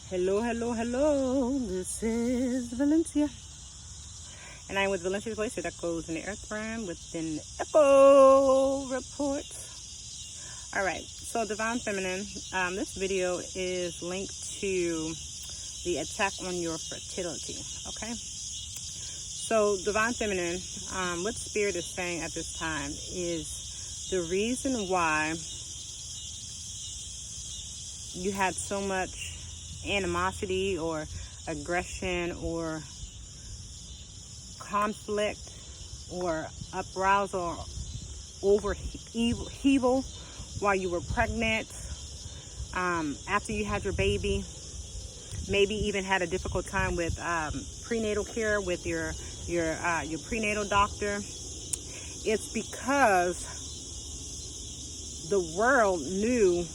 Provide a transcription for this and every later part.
Hello, hello, hello. This is Valencia. And I'm with Valencia's voice that goes in the earth realm within Echo Report. Alright, so Divine Feminine, this video is linked to the attack on your fertility, okay? So Divine Feminine, what Spirit is saying at this time is the reason why you had so much animosity or aggression or conflict or arousal over evil while you were pregnant, after you had your baby, maybe even had a difficult time with prenatal care with your prenatal doctor. It's because the world knew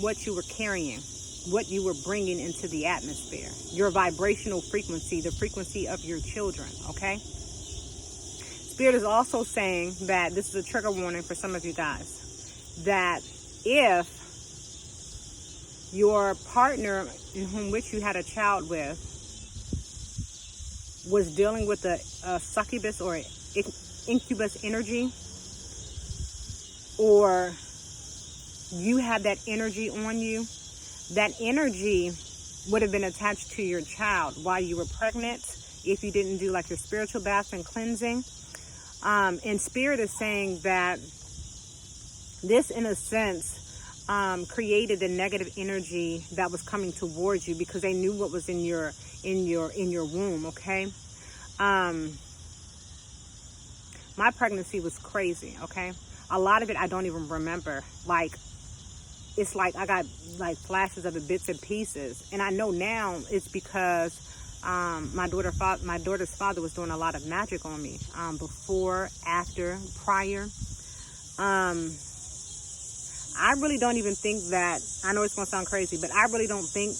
what you were carrying, what you were bringing into the atmosphere, your vibrational frequency, the frequency of your children, okay? Spirit is also saying that this is a trigger warning for some of you guys, that if your partner in whom which you had a child with was dealing with a succubus or incubus energy, or you had that energy on you, that energy would have been attached to your child while you were pregnant if you didn't do like your spiritual bath and cleansing. And Spirit is saying that this, in a sense, created a negative energy that was coming towards you because they knew what was in your womb, okay? My pregnancy was crazy, okay? A lot of it I don't even remember. Like, it's like I got like flashes of the bits and pieces, and I know now it's because my daughter's father was doing a lot of magic on me, before, after, prior. I really don't even think that, I know it's gonna sound crazy, but I really don't think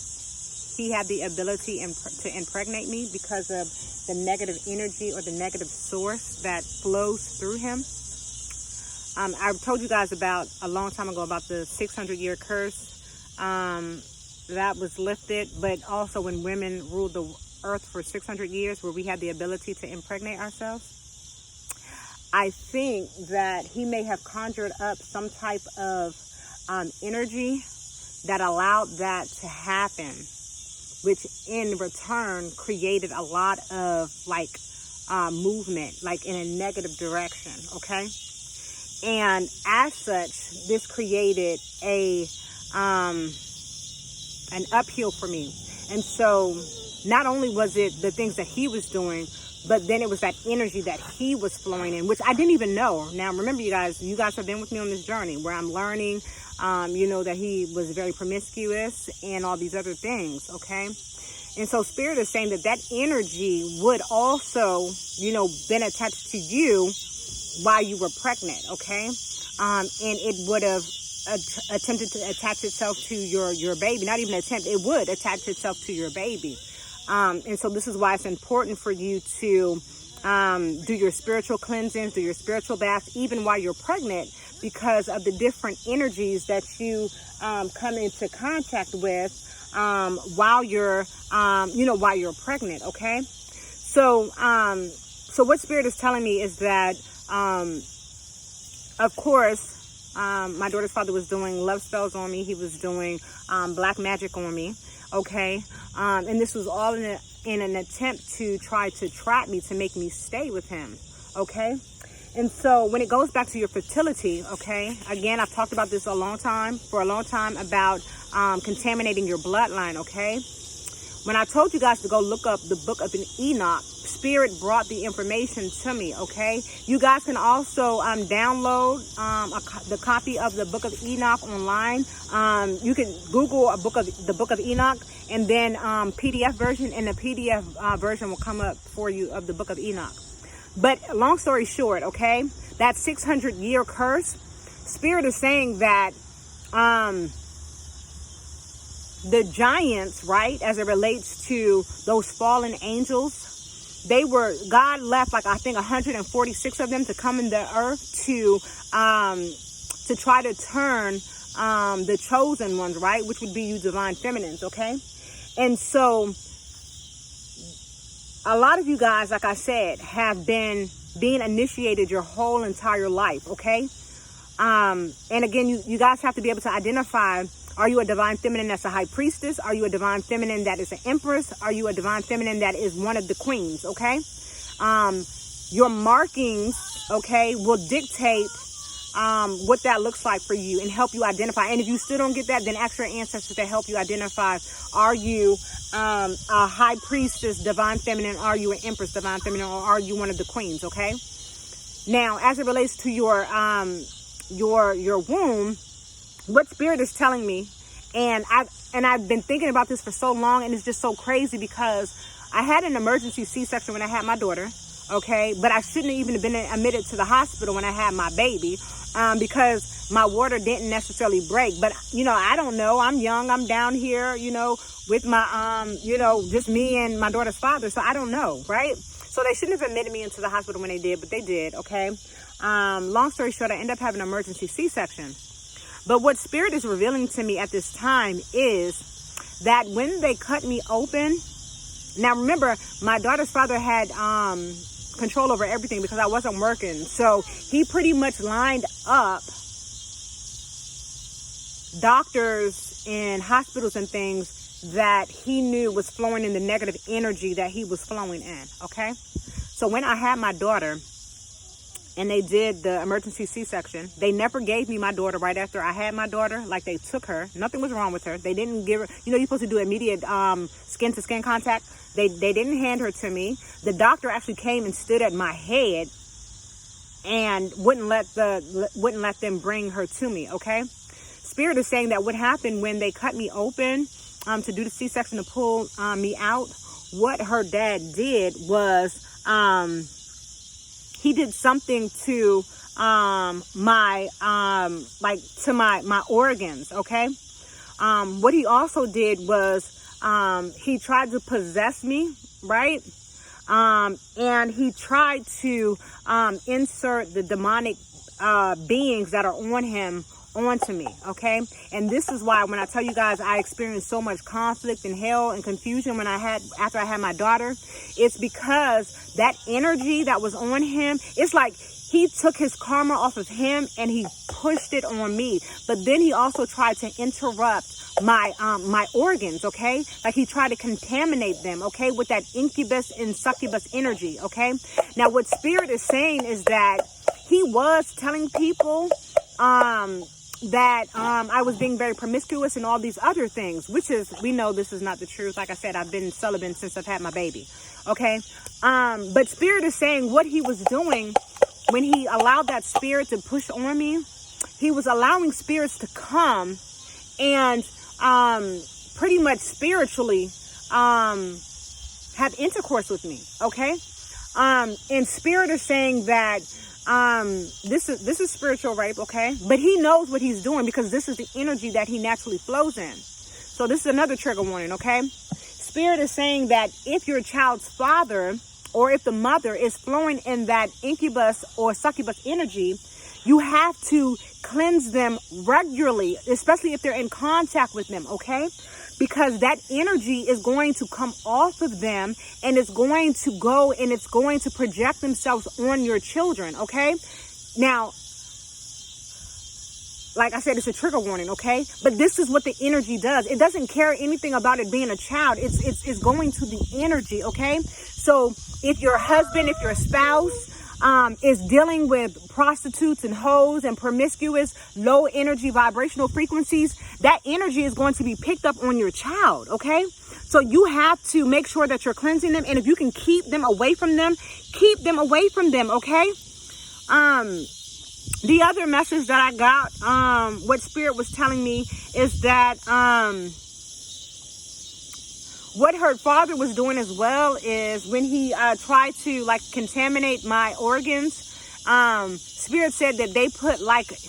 he had the ability to impregnate me because of the negative energy or the negative source that flows through him. I told you guys about a long time ago about the 600-year curse that was lifted, but also when women ruled the earth for 600 years where we had the ability to impregnate ourselves. I think that he may have conjured up some type of energy that allowed that to happen, which in return created a lot of like movement, like in a negative direction, okay? And as such, this created an uphill for me. And so not only was it the things that he was doing, but then it was that energy that he was flowing in, which I didn't even know. Now, remember, you guys have been with me on this journey where I'm learning, that he was very promiscuous and all these other things, okay? And so Spirit is saying that energy would also, been attached to you while you were pregnant, okay? And it would have attempted to attach itself to your baby. Not even attempt, it would attach itself to your baby. And so this is why it's important for you to do your spiritual cleansings, do your spiritual baths, even while you're pregnant, because of the different energies that you come into contact with while you're pregnant, okay? So what Spirit is telling me is that, of course, my daughter's father was doing love spells on me. He was doing black magic on me, okay? And this was all in an attempt to try to trap me, to make me stay with him, okay? And so when it goes back to your fertility, okay, again, I've talked about this for a long time about contaminating your bloodline, okay? When I told you guys to go look up the book of Enoch, Spirit brought the information to me, okay? You guys can also download the copy of the book of Enoch online. You can Google the book of Enoch, and then PDF version, and the PDF version will come up for you of the book of Enoch. But long story short, okay, that 600-year curse, Spirit is saying that the giants, right, as it relates to those fallen angels, God left like, I think, 146 of them to come in the earth to try to turn the chosen ones, right? Which would be you divine feminines, okay? And so a lot of you guys, like I said, have been being initiated your whole entire life, okay? And again, you guys have to be able to identify, are you a divine feminine that's a high priestess? Are you a divine feminine that is an empress? Are you a divine feminine that is one of the queens, okay? Your markings, okay, will dictate what that looks like for you and help you identify. And if you still don't get that, then ask your ancestors to help you identify, are you a high priestess, divine feminine? Are you an empress, divine feminine? Or are you one of the queens, okay? Now, as it relates to your womb, what spirit is telling me, and I've been thinking about this for so long, and it's just so crazy because I had an emergency C-section when I had my daughter, okay? But I shouldn't have even been admitted to the hospital when I had my baby, because my water didn't necessarily break. But, you know, I don't know. I'm young. I'm down here, you know, with my, just me and my daughter's father. So I don't know, right? So they shouldn't have admitted me into the hospital when they did, but they did, okay? Long story short, I ended up having an emergency C-section. But what spirit is revealing to me at this time is that when they cut me open, now remember, my daughter's father had control over everything because I wasn't working. So he pretty much lined up doctors and hospitals and things that he knew was flowing in the negative energy that he was flowing in, okay? So when I had my daughter, and they did the emergency C-section, they never gave me my daughter right after I had my daughter. Like, they took her. Nothing was wrong with her. They didn't give her, you know, you're supposed to do immediate skin-to-skin contact. They didn't hand her to me. The doctor actually came and stood at my head and wouldn't let them bring her to me, okay? Spirit is saying that what happened when they cut me open to do the C-section to pull me out, what her dad did was he did something to my organs, okay? What he also did was he tried to possess me, right? And he tried to insert the demonic beings that are on him onto me, okay? And this is why when I tell you guys I experienced so much conflict and hell and confusion after I had my daughter, it's because that energy that was on him, it's like he took his karma off of him and he pushed it on me. But then he also tried to interrupt my organs, okay? Like he tried to contaminate them, okay, with that incubus and succubus energy, okay? Now what spirit is saying is that he was telling people that I was being very promiscuous and all these other things, which is, we know this is not the truth. Like I said, I've been celibate since I've had my baby, okay? But spirit is saying what he was doing when he allowed that spirit to push on me, he was allowing spirits to come and pretty much spiritually have intercourse with me, okay? And spirit is saying that this is spiritual rape, okay? But he knows what he's doing because this is the energy that he naturally flows in. So this is another trigger warning, okay? Spirit is saying that if your child's father or if the mother is flowing in that incubus or succubus energy, you have to cleanse them regularly, especially if they're in contact with them, okay? Because that energy is going to come off of them and it's going to go and it's going to project themselves on your children, okay? Now, like I said, it's a trigger warning, okay? But this is what the energy does. It doesn't care anything about it being a child. It's going to the energy, okay? So if your husband, if your spouse is dealing with prostitutes and hoes and promiscuous, low energy vibrational frequencies, that energy is going to be picked up on your child, okay? So you have to make sure that you're cleansing them. And if you can keep them away from them, keep them away from them, okay? The other message that I got, what spirit was telling me is that what her father was doing as well is when he tried to like contaminate my organs, spirit said that they put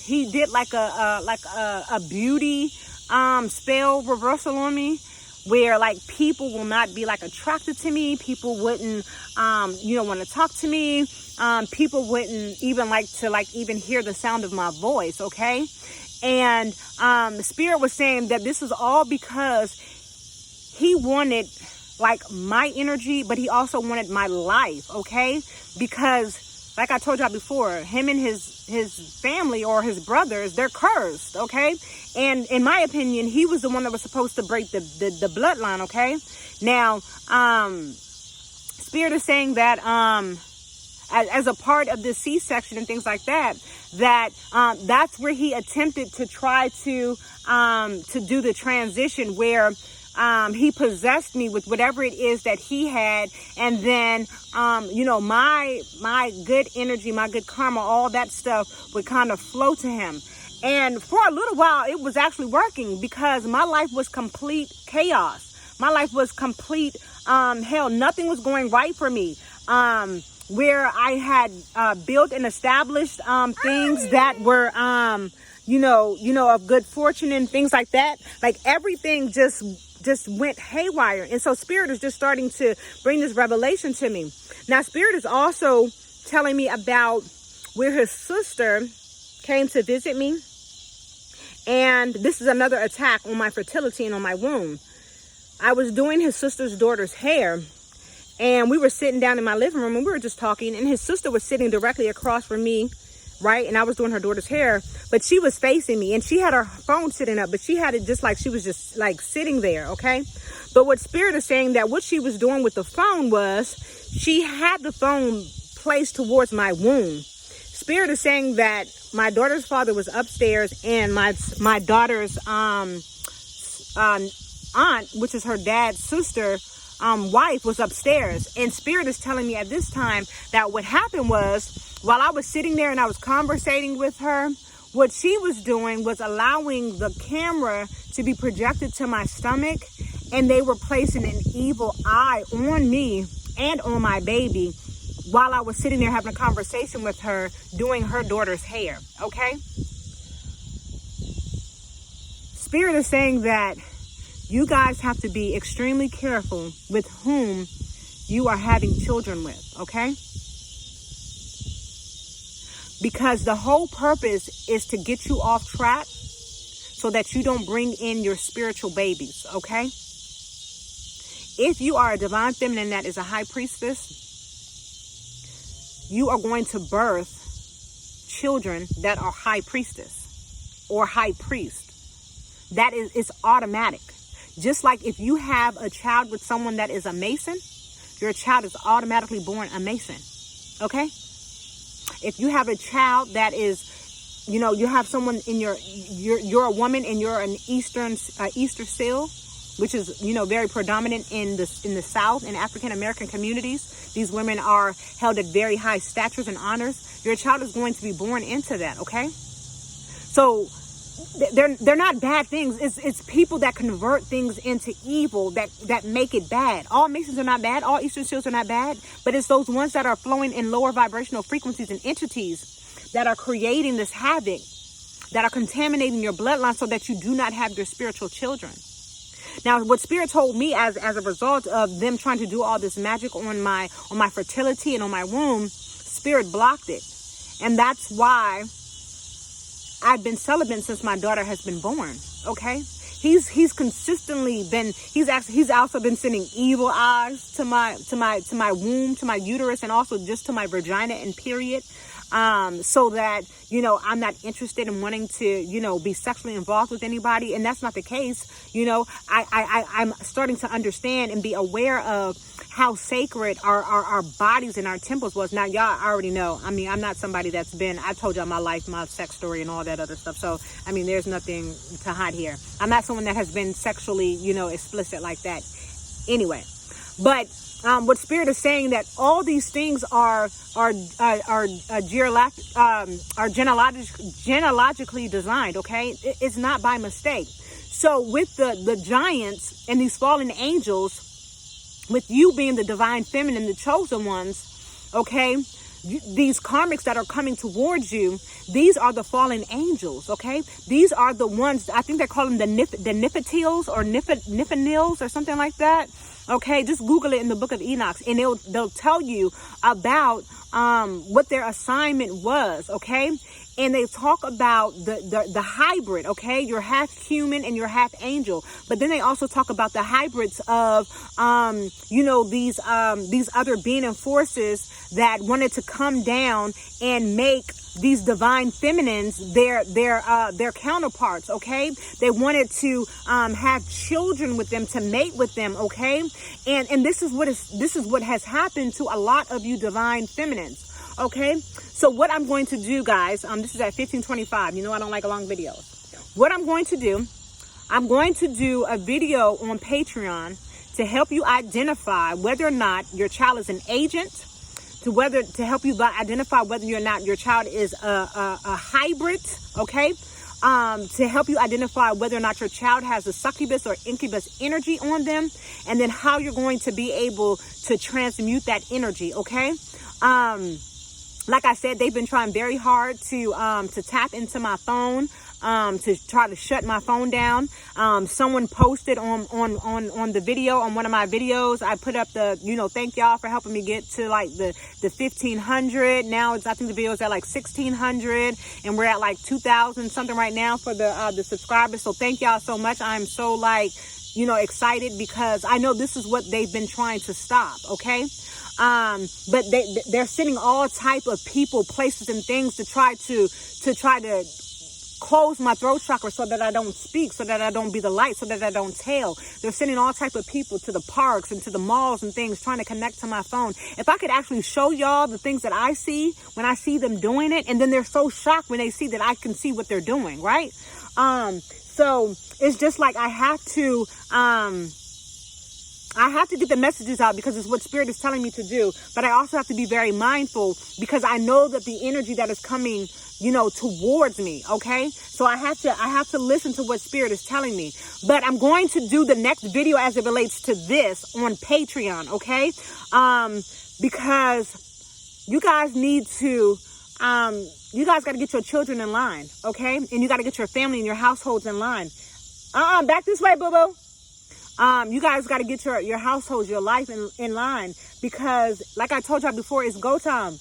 he did a beauty spell reversal on me, where like people will not be like attracted to me, people wouldn't want to talk to me, people wouldn't even like to even hear the sound of my voice, okay? And the Spirit was saying that this was all because he wanted like my energy, but he also wanted my life, okay? Because like I told y'all before, him and his family or his brothers, they're cursed, okay? And in my opinion, he was the one that was supposed to break the bloodline, okay? Now, Spirit is saying that as a part of this C-section and things like that, that's where he attempted to try to do the transition where he possessed me with whatever it is that he had, and then you know, my good energy, my good karma, all that stuff would kind of flow to him. And for a little while it was actually working, because my life was complete chaos. My life was complete hell. Nothing was going right for me. Where I had built and established things that were you know, of good fortune and things like that. Like everything just went haywire. And so Spirit is just starting to bring this revelation to me. Now, Spirit is also telling me about where his sister came to visit me. And this is another attack on my fertility and on my womb. I was doing his sister's daughter's hair, and we were sitting down in my living room and we were just talking, and his sister was sitting directly across from me, right? And I was doing her daughter's hair, but she was facing me, and she had her phone sitting up, but she had it just like she was just like sitting there, okay? But what Spirit is saying that what she was doing with the phone was she had the phone placed towards my womb. Spirit is saying that my daughter's father was upstairs, and my daughter's aunt, which is her dad's sister, wife, was upstairs. And Spirit is telling me at this time that what happened was, while I was sitting there and I was conversating with her, what she was doing was allowing the camera to be projected to my stomach, and they were placing an evil eye on me and on my baby while I was sitting there having a conversation with her, doing her daughter's hair, okay? Spirit is saying that you guys have to be extremely careful with whom you are having children with, okay? Because the whole purpose is to get you off track so that you don't bring in your spiritual babies, okay? If you are a divine feminine that is a high priestess, you are going to birth children that are high priestess or high priest. That is, it's automatic. Just like if you have a child with someone that is a Mason, your child is automatically born a Mason, okay? If you have a child that is, you know, you have someone in you're a woman and you're an Easter Seal, which is, you know, very predominant in the South and African American communities. These women are held at very high statures and honors. Your child is going to be born into that, okay? So they're not bad things. It's people that convert things into evil that make it bad. All Masons are not bad. All Eastern Seals are not bad. But it's those ones that are flowing in lower vibrational frequencies and entities that are creating this havoc, that are contaminating your bloodline so that you do not have your spiritual children. Now, what Spirit told me as a result of them trying to do all this magic on my fertility and on my womb, Spirit blocked it. And that's why I've been celibate since my daughter has been born, okay? He's consistently been, he's also been sending evil eyes to my womb, to my uterus, and also just to my vagina and period. So that, you know, I'm not interested in wanting to, you know, be sexually involved with anybody. And that's not the case. You know, I'm starting to understand and be aware of how sacred our bodies and our temples was. Now, y'all already know. I mean, I'm not somebody that's been, I told y'all my life, my sex story and all that other stuff. So, I mean, there's nothing to hide here. I'm not someone that has been sexually, you know, explicit like that anyway. But what Spirit is saying that all these things are genealogically designed, okay? It's not by mistake. So with the giants and these fallen angels, with you being the divine feminine, the chosen ones, okay? These karmics that are coming towards you, these are the fallen angels, okay? These are the ones, I think they call them the Niphatils or Niphanils or something like that. Okay, just Google it in the book of Enoch, and they'll tell you about what their assignment was, okay? And they talk about the hybrid, okay? You're half human and you're half angel. But then they also talk about the hybrids of, you know, these other being and forces that wanted to come down and make these divine feminines their counterparts, okay? They wanted to have children with them, to mate with them, okay? And this is what has happened to a lot of you divine feminines. Okay, so what I'm going to do, guys, this is at 15:25. You know I don't like long videos. What I'm going to do a video on Patreon to help you identify whether or not your child is an agent, to help you identify whether or not your child is a hybrid, okay? To help you identify whether or not your child has a succubus or incubus energy on them, and then how you're going to be able to transmute that energy, okay? Like I said, they've been trying very hard to tap into my phone, to try to shut my phone down. Someone posted on the video, on one of my videos, I put up the, you know, thank y'all for helping me get to like the 1,500. Now it's, I think the video's at like 1,600, and we're at like 2,000 something right now for the subscribers. So thank y'all so much. I'm so, like, you know, excited, because I know this is what they've been trying to stop, okay? But they're sending all type of people, places, and things to try to close my throat chakra, so that I don't speak, so that I don't be the light, so that I don't tell. They're sending all type of people to the parks and to the malls and things, trying to connect to my phone. If I could actually show y'all the things that I see when I see them doing it, and then they're so shocked when they see that I can see what they're doing, right? So it's just like I have to get the messages out, because it's what Spirit is telling me to do. But I also have to be very mindful, because I know that the energy that is coming, you know, towards me, okay? So I have to listen to what Spirit is telling me. But I'm going to do the next video as it relates to this on Patreon, okay? Because you guys need to, you guys got to get your children in line, okay? And you got to get your family and your households in line. Back this way, boo-boo. You guys got to get your households, your life in line, because like I told y'all before, it's go time.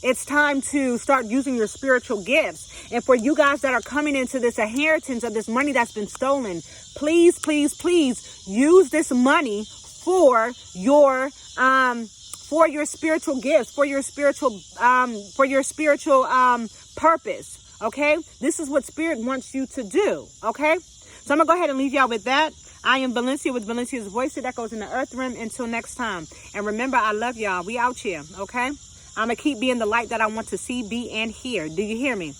It's time to start using your spiritual gifts. And for you guys that are coming into this inheritance of this money that's been stolen, please, please, please use this money for your spiritual gifts, for your spiritual purpose. Okay, this is what Spirit wants you to do. Okay, so I'm gonna go ahead and leave y'all with that. I am Valencia with Valencia's voice that goes in the earth realm. Until next time. And remember, I love y'all. We out here, okay? I'm going to keep being the light that I want to see, be, and hear. Do you hear me?